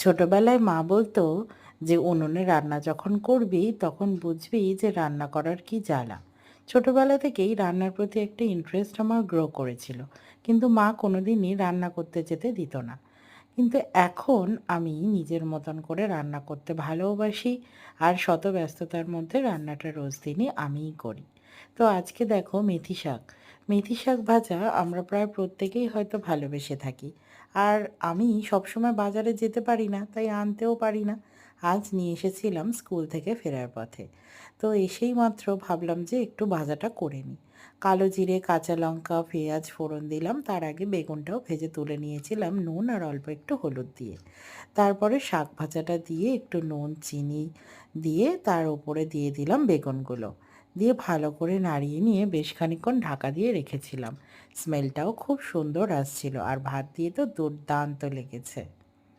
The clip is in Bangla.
ছোটবেলায় মা বলতো যে উনুনে রান্না যখন করবি তখন বুঝবি যে রান্না করার কি জ্বালা। ছোটবেলা থেকেই রান্নার প্রতি একটা ইন্টারেস্ট আমার গ্রো করেছিল, কিন্তু মা কোনোদিনই রান্না করতে যেতে দিত না। কিন্তু এখন আমি নিজের মতন করে রান্না করতে ভালোবাসি, আর শত ব্যস্ততার মধ্যে রান্নাটা রোজ দিনই আমিই করি। তো আজকে দেখো, মেথি শাক ভাজা আমরা প্রায় প্রত্যেকেই হয়তো ভালোবেসে থাকি। আর আমি সবসময় বাজারে যেতে পারি না, তাই আনতেও পারি না। আজ নিয়ে এসেছিলাম স্কুল থেকে ফেরার পথে। তো এসেই মাত্র ভাবলাম যে একটু ভাজাটা করে নিই। কালো জিরে, কাঁচা লঙ্কা, পেঁয়াজ ফোড়ন দিলাম, তার আগে বেগুনটাও ভেজে তুলে নিয়েছিলাম নুন আর অল্প একটু হলুদ দিয়ে। তারপরে শাক ভাজাটা দিয়ে একটু নুন চিনি দিয়ে তার উপরে দিয়ে দিলাম বেগুনগুলো, দিয়ে ভালো করে নাড়িয়ে নিয়ে বেশ খানিকক্ষণ ঢাকা দিয়ে রেখেছিলাম। স্মেলটাও খুব সুন্দর আসছিল, আর ভাত দিয়ে তো দুর্দান্ত লেগেছে।